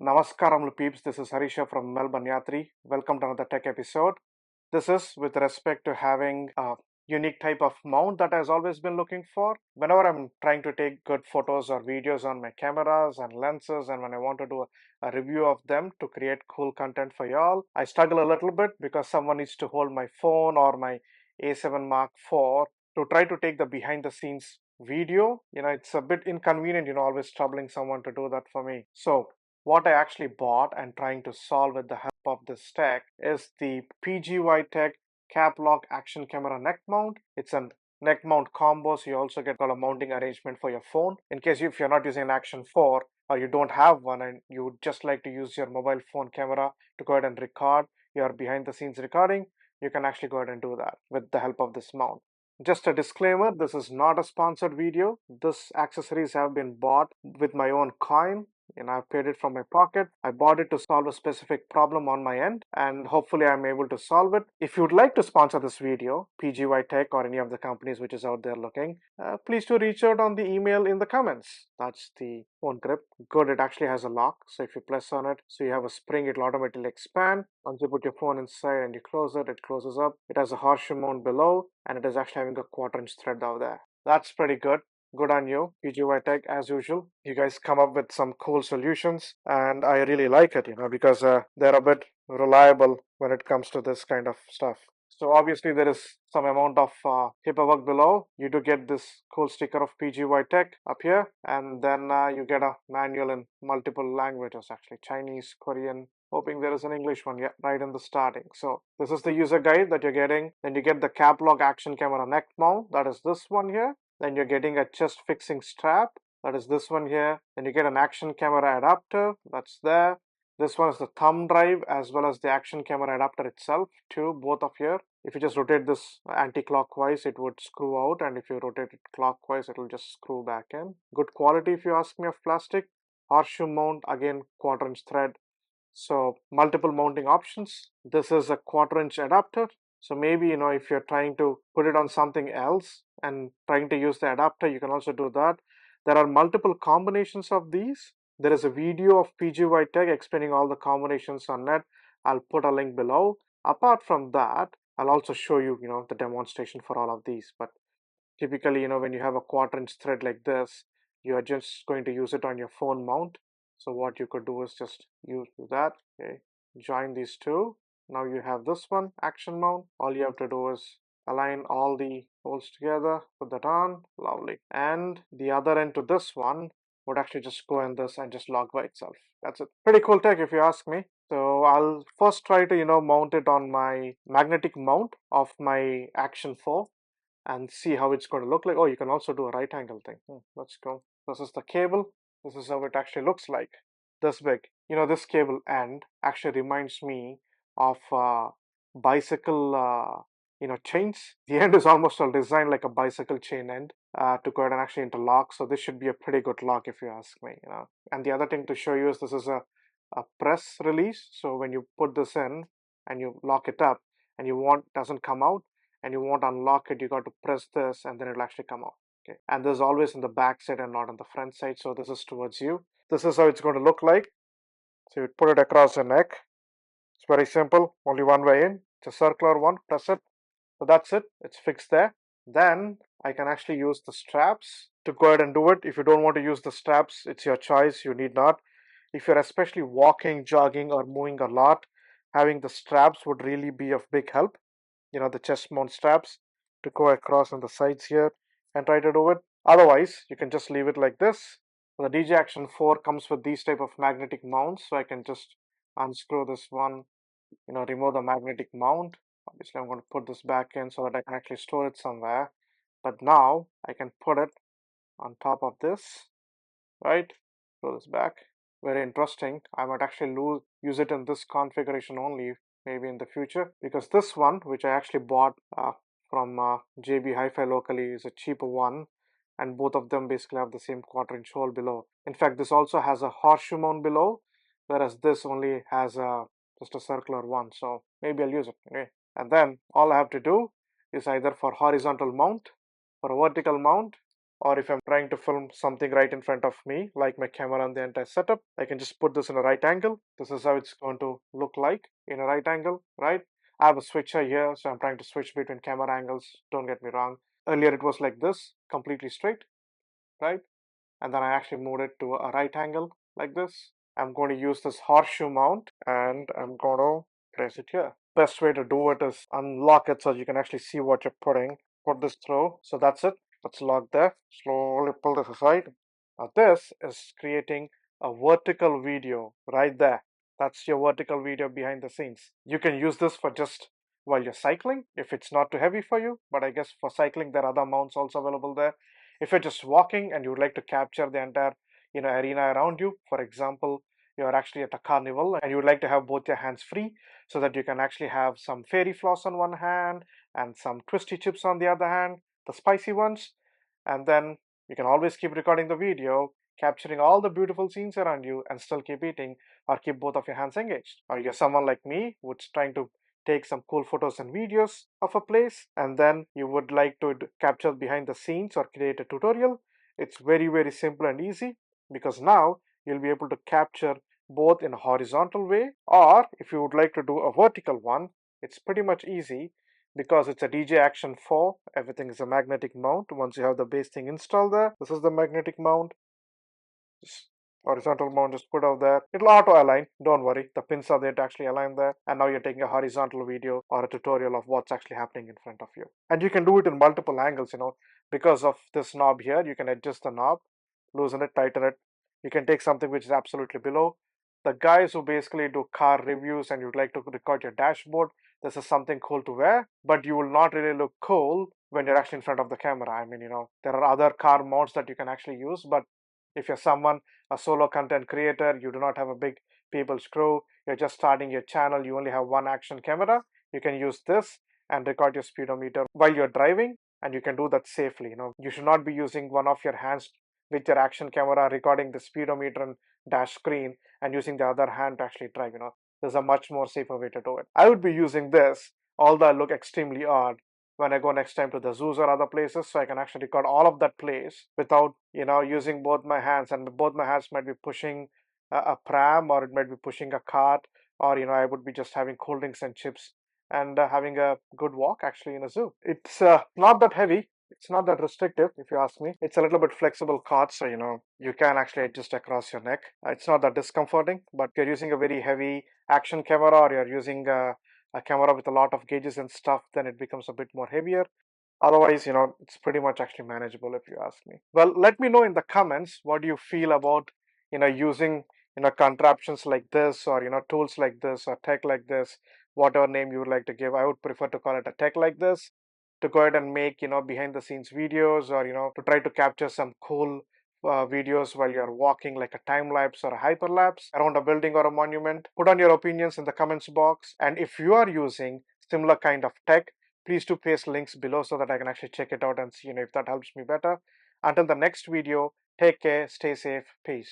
Namaskaram peeps, this is Harisha from Melbourne Yatri. Welcome to another tech episode. This is with respect to having a unique type of mount that I've always been looking for. Whenever I'm trying to take good photos or videos on my cameras and lenses, and when I want to do a review of them to create cool content for y'all, I struggle a little bit because someone needs to hold my phone or my A7 Mark IV to try to take the behind the scenes video. It's a bit inconvenient, always troubling someone to do that for me. So what I actually bought and trying to solve with the help of this tech is the PGY Tech Cap Lock Action Camera Neck Mount. It's a neck mount combo, so you also get a mounting arrangement for your phone. In case if you're not using an Action 4 or you don't have one and you would just like to use your mobile phone camera to go ahead and record your behind the scenes recording, you can actually go ahead and do that with the help of this mount. Just a disclaimer, this is not a sponsored video. This accessories have been bought with my own coin and I've paid it from my pocket. I bought it to solve a specific problem on my end and hopefully I'm able to solve it. If you'd like to sponsor this video, PGY Tech or any of the companies which is out there looking, please do reach out on the email in the comments. That's the phone grip. Good, it actually has a lock. So if you press on it, so you have a spring, it'll automatically expand. Once you put your phone inside and you close it, it closes up. It has a horseshoe mount below and it is actually having a quarter-inch thread out there. That's pretty good. Good on you, PGY Tech, as usual. You guys come up with some cool solutions, and I really like it, because they're a bit reliable when it comes to this kind of stuff. So obviously there is some amount of paperwork below. You do get this cool sticker of PGY Tech up here, and then you get a manual in multiple languages, actually Chinese, Korean. Hoping there is an English one, yeah, right in the starting. So this is the user guide that you're getting. Then you get the cap lock action camera neck mount. That is this one here. Then you're getting a chest fixing strap, that is this one here. Then you get an action camera adapter, that's there. This one is the thumb drive as well as the action camera adapter itself too, both of here. If you just rotate this anti-clockwise, it would screw out, and if you rotate it clockwise, it will just screw back in. Good quality if you ask me of plastic. Horseshoe mount, again quarter-inch thread. So multiple mounting options. This is a quarter-inch adapter. So maybe, if you're trying to put it on something else and trying to use the adapter, you can also do that. There are multiple combinations of these. There is a video of PGY Tech explaining all the combinations on net. I'll put a link below. Apart from that, I'll also show you, the demonstration for all of these. But typically, when you have a quarter-inch thread like this, you are just going to use it on your phone mount. So what you could do is just use that. Okay, join these two. Now you have this one, action mount. All you have to do is align all the holes together, put that on, lovely. And the other end to this one would actually just go in this and just lock by itself. That's it. Pretty cool tech if you ask me. So I'll first try to, mount it on my magnetic mount of my Action 4 and see how it's going to look like. Oh, you can also do a right angle thing. Let's go. This is the cable. This is how it actually looks like. This big. This cable end actually reminds me of bicycle, chains. The end is almost all designed like a bicycle chain end to go ahead and actually interlock. So this should be a pretty good lock if you ask me. And the other thing to show you is this is a press release. So when you put this in and you lock it up and you want doesn't come out, and you won't unlock it, you got to press this and then it'll actually come out. Okay, and this is always in the back side and not on the front side, so this is towards you. This is how it's going to look like. So you put it across the neck. It's very simple, only one way in. It's a circular one, press it. So that's it, it's fixed there. Then I can actually use the straps to go ahead and do it. If you don't want to use the straps, it's your choice, you need not. If you're especially walking, jogging, or moving a lot, having the straps would really be of big help. The chest mount straps to go across on the sides here and try to do it. Otherwise, you can just leave it like this. The DJ Action 4 comes with these type of magnetic mounts, so I can just unscrew this one, remove the magnetic mount. Obviously, I'm going to put this back in so that I can actually store it somewhere. But now I can put it on top of this, right? Throw this back. Very interesting. I might actually use it in this configuration only, maybe in the future, because this one, which I actually bought from JB Hi-Fi locally, is a cheaper one, and both of them basically have the same quarter-inch hole below. In fact, this also has a horseshoe mount below, whereas this only has just a circular one. So maybe I'll use it. Okay. And then all I have to do is either for horizontal mount, for a vertical mount, or if I'm trying to film something right in front of me, like my camera and the entire setup, I can just put this in a right angle. This is how it's going to look like in a right angle, right? I have a switcher here, so I'm trying to switch between camera angles. Don't get me wrong. Earlier it was like this, completely straight, right? And then I actually moved it to a right angle like this. I'm going to use this horseshoe mount and I'm going to place it here. Best way to do it is unlock it so you can actually see what you're putting. Put this through. So that's it. Let's lock there. Slowly pull this aside. Now this is creating a vertical video right there. That's your vertical video behind the scenes. You can use this for just while you're cycling if it's not too heavy for you, but I guess for cycling there are other mounts also available there. If you're just walking and you would like to capture the entire arena around you, for example, you're actually at a carnival and you would like to have both your hands free so that you can actually have some fairy floss on one hand and some twisty chips on the other hand, the spicy ones, and then you can always keep recording the video, capturing all the beautiful scenes around you and still keep eating or keep both of your hands engaged. Or you're someone like me who's trying to take some cool photos and videos of a place and then you would like to capture behind the scenes or create a tutorial. It's very simple and easy because now you'll be able to capture both in a horizontal way, or if you would like to do a vertical one, it's pretty much easy because it's a DJ Action 4. Everything is a magnetic mount. Once you have the base thing installed there, this is the magnetic mount. Just horizontal mount just put out there. It'll auto align. Don't worry. The pins are there to actually align there. And now you're taking a horizontal video or a tutorial of what's actually happening in front of you. And you can do it in multiple angles, because of this knob here. You can adjust the knob, loosen it, tighten it. You can take something which is absolutely below. The guys who basically do car reviews and you'd like to record your dashboard, this is something cool to wear, but you will not really look cool when you're actually in front of the camera. I mean, there are other car mounts that you can actually use, but if you're someone, a solo content creator, you do not have a big people's crew, you're just starting your channel, you only have one action camera, you can use this and record your speedometer while you're driving, and you can do that safely. You should not be using one of your hands with your action camera recording the speedometer and dash screen and using the other hand to actually drive. There's a much more safer way to do it. I would be using this, although I look extremely odd when I go next time to the zoos or other places, so I can actually record all of that place without, using both my hands, and both my hands might be pushing a pram or it might be pushing a cart, or I would be just having cold drinks and chips and having a good walk actually in a zoo. It's not that heavy. It's not that restrictive, if you ask me. It's a little bit flexible cart, so you can actually adjust across your neck. It's not that discomforting, but if you're using a very heavy action camera or you're using a camera with a lot of gauges and stuff, then it becomes a bit more heavier. Otherwise, it's pretty much actually manageable if you ask me. Well, let me know in the comments what do you feel about, using, contraptions like this or, tools like this or tech like this, whatever name you would like to give. I would prefer to call it a tech like this to go ahead and make, behind the scenes videos or, to try to capture some cool videos while you're walking, like a time lapse or a hyperlapse around a building or a monument. Put on your opinions in the comments box. And if you are using similar kind of tech, please do paste links below so that I can actually check it out and see if that helps me better. Until the next video, take care, stay safe, peace.